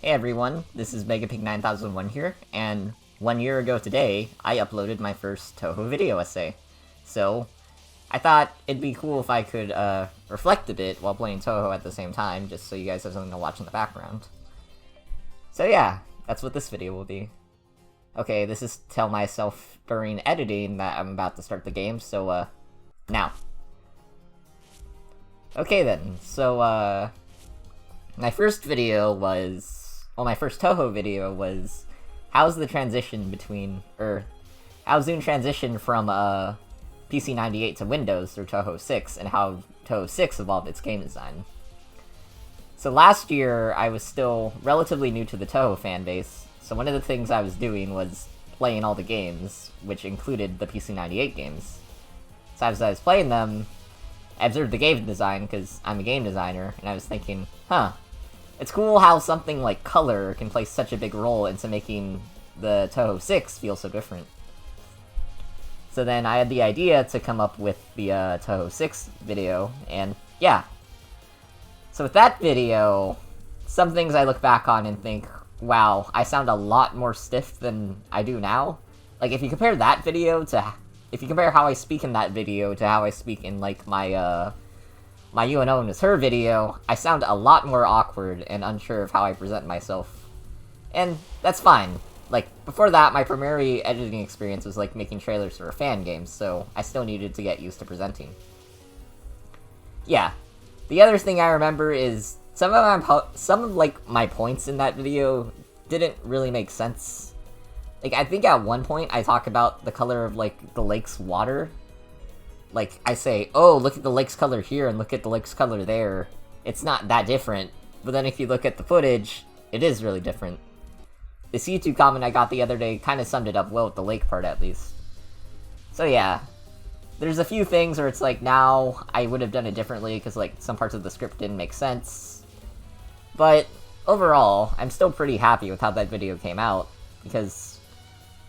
Hey everyone, this is Megapig9001 here, and 1 year ago today, I uploaded my first Touhou video essay. So, I thought it'd be cool if I could, reflect a bit while playing Touhou at the same time, just so you guys have something to watch in the background. So yeah, that's what this video will be. Okay, this is to tell myself during editing that I'm about to start the game, so, now. Okay then, so, my first video was... Well, my first Touhou video was... How's the transition between... How's Zune transition from, PC 98 to Windows through Touhou 6, and how Touhou 6 evolved its game design. So last year, I was still relatively new to the Touhou fanbase, so one of the things I was doing was playing all the games, which included the PC 98 games. So as I was playing them, I observed the game design, because I'm a game designer, and I was thinking, huh, it's cool how something like color can play such a big role into making the Touhou 6 feel so different. So then I had the idea to come up with the Touhou 6 video, and yeah. So with that video, some things I look back on and think, wow, I sound a lot more stiff than I do now. Like, if you compare that video to... If you compare how I speak in that video to how I speak in, like, my You and Owen is Her video, I sound a lot more awkward and unsure of how I present myself. And that's fine. Like, before that, my primary editing experience was, like, making trailers for fan games, so I still needed to get used to presenting. Yeah. The other thing I remember is some of my points in that video didn't really make sense. Like, I think at one point I talk about the color of, like, the lake's water. Like, I say, oh, look at the lake's color here and look at the lake's color there. It's not that different. But then if you look at the footage, it is really different. This YouTube comment I got the other day kind of summed it up well with the lake part, at least. So yeah. There's a few things where it's like, now I would have done it differently, because, like, some parts of the script didn't make sense. But, overall, I'm still pretty happy with how that video came out, because...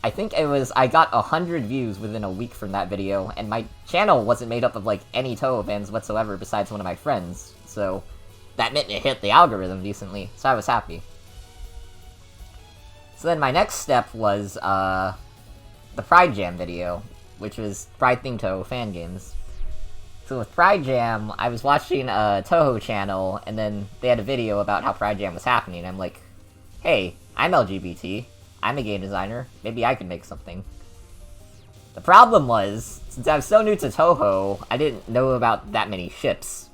I think I got 100 views within a week from that video, and my channel wasn't made up of, like, any Touhou fans whatsoever besides one of my friends, so that meant it hit the algorithm decently, so I was happy. So then my next step was, the Pride Jam video, which was Pride-themed Touhou fan games. So with Pride Jam, I was watching a Touhou channel, and then they had a video about how Pride Jam was happening, and I'm like, hey, I'm LGBT. I'm a game designer, maybe I could make something. The problem was, since I was so new to Touhou, I didn't know about that many ships.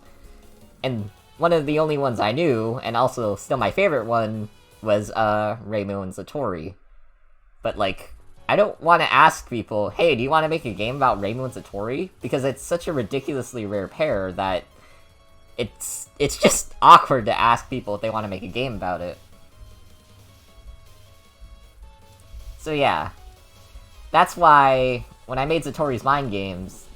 And one of the only ones I knew, and also still my favorite one, was, Reimu and Satori. But, like, I don't want to ask people, hey, do you want to make a game about Reimu and Satori? Because it's such a ridiculously rare pair that it's just awkward to ask people if they want to make a game about it. So yeah, that's why, when I made Satori's Mind Games,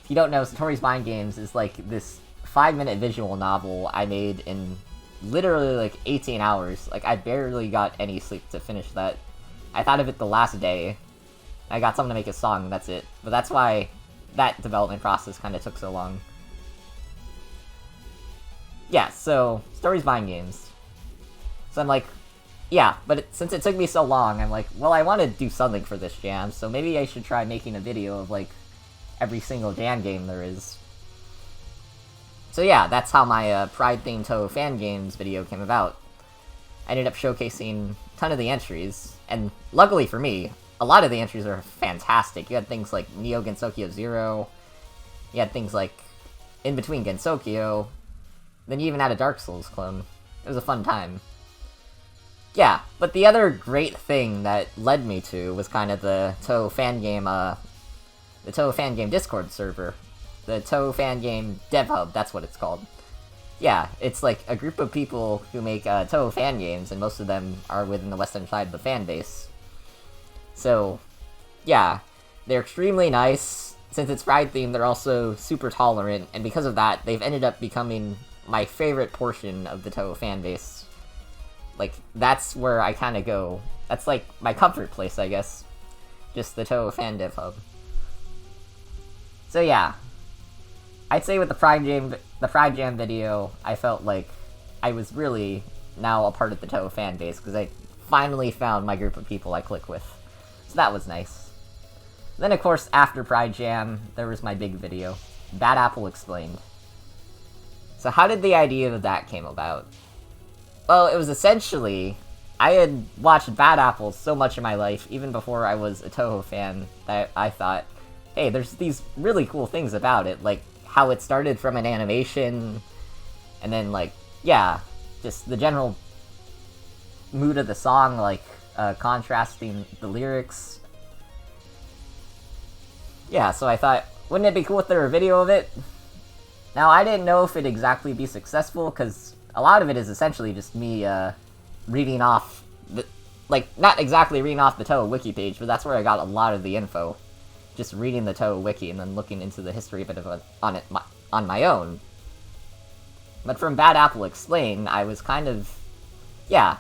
if you don't know, Satori's Mind Games is like this 5-minute visual novel I made in literally like 18 hours. Like, I barely got any sleep to finish that. I thought of it the last day. I got someone to make a song, and that's it. But that's why that development process kind of took so long. Yeah, so, Satori's Mind Games. So I'm like, yeah, but since it took me so long, I'm like, well, I want to do something for this jam, so maybe I should try making a video of, like, every single jam game there is. So yeah, that's how my Pride-themed Touhou fan games video came about. I ended up showcasing a ton of the entries, and luckily for me, a lot of the entries are fantastic. You had things like Neo Gensokyo Zero, you had things like In Between Gensokyo, then you even had a Dark Souls clone. It was a fun time. Yeah, but the other great thing that led me to was kind of the Touhou fan game Discord server. The Touhou fan game Dev Hub, that's what it's called. Yeah, it's like a group of people who make Touhou fan games, and most of them are within the western side of the fan base. So, yeah, they're extremely nice. Since it's Pride themed, they're also super tolerant, and because of that, they've ended up becoming my favorite portion of the Touhou fan base. Like, that's where I kind of go. That's, like, my comfort place, I guess. Just the Touhou fan dev hub. So, yeah. I'd say with the Pride Jam video, I felt like I was really now a part of the Touhou fan base, because I finally found my group of people I click with. So that was nice. Then, of course, after Pride Jam, there was my big video, Bad Apple Explained. So how did the idea of that came about? Well, it was essentially, I had watched Bad Apple so much in my life, even before I was a Touhou fan, that I thought, hey, there's these really cool things about it, like how it started from an animation, and then, like, yeah, just the general mood of the song, like, contrasting the lyrics. Yeah, so I thought, wouldn't it be cool if there were a video of it? Now, I didn't know if it'd exactly be successful, because a lot of it is essentially just me, reading off the, like, not exactly reading off the Touhou wiki page, but that's where I got a lot of the info. Just reading the Touhou wiki and then looking into the history of it on my own. But from Bad Apple Explained, I was kind of, yeah,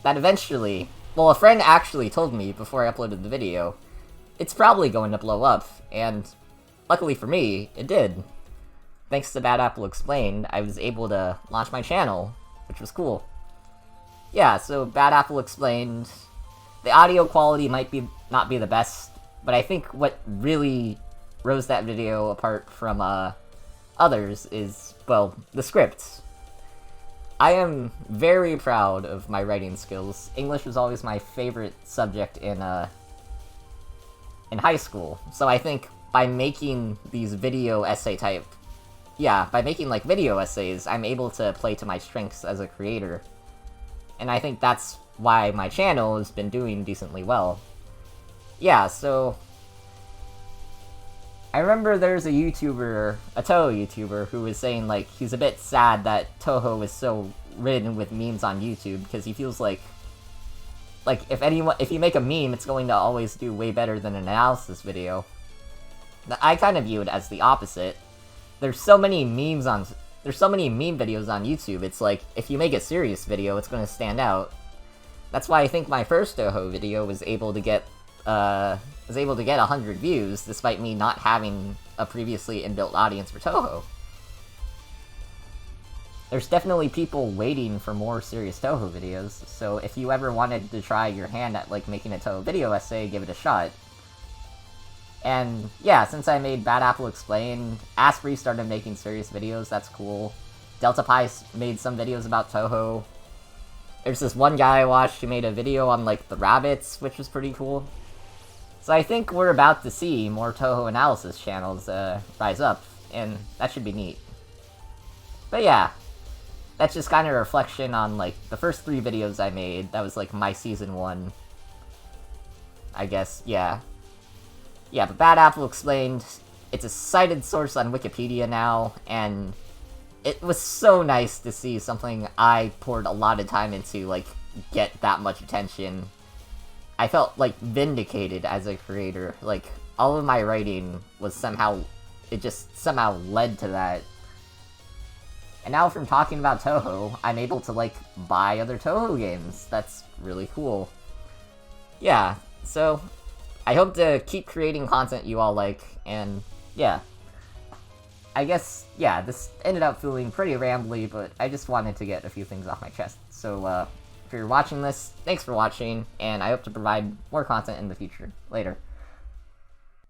that eventually, well, a friend actually told me before I uploaded the video, it's probably going to blow up, and luckily for me, it did. Thanks to Bad Apple Explained, I was able to launch my channel, which was cool. Yeah, so Bad Apple Explained, the audio quality might not be the best, but I think what really rose that video apart from others is, well, the scripts. I am very proud of my writing skills. English was always my favorite subject in high school, so I think by making these video essay type, yeah, by making, like, video essays, I'm able to play to my strengths as a creator. And I think that's why my channel has been doing decently well. Yeah, so I remember there's a YouTuber, a Touhou YouTuber, who was saying, like, he's a bit sad that Touhou is so ridden with memes on YouTube, because he feels like, if you make a meme, it's going to always do way better than an analysis video. I kind of view it as the opposite. There's so many meme videos on YouTube, it's like, if you make a serious video, it's going to stand out. That's why I think my first Touhou video was able to get 100 views, despite me not having a previously inbuilt audience for Touhou. There's definitely people waiting for more serious Touhou videos, so if you ever wanted to try your hand at, like, making a Touhou video essay, give it a shot. And, yeah, since I made Bad Apple Explained, Asprey started making serious videos, that's cool. Delta Pi made some videos about Touhou. There's this one guy I watched who made a video on, like, the rabbits, which was pretty cool. So I think we're about to see more Touhou analysis channels rise up, and that should be neat. But yeah, that's just kind of a reflection on, like, the first 3 videos I made. That was, like, my Season 1. I guess, yeah. Yeah, but Bad Apple Explained, it's a cited source on Wikipedia now, and it was so nice to see something I poured a lot of time into, like, get that much attention. I felt, like, vindicated as a creator. Like, all of my writing was somehow, it just somehow led to that. And now from talking about Touhou, I'm able to, like, buy other Touhou games. That's really cool. Yeah, so I hope to keep creating content you all like, and yeah. I guess, yeah, this ended up feeling pretty rambly, but I just wanted to get a few things off my chest. So, if you're watching this, thanks for watching, and I hope to provide more content in the future. Later.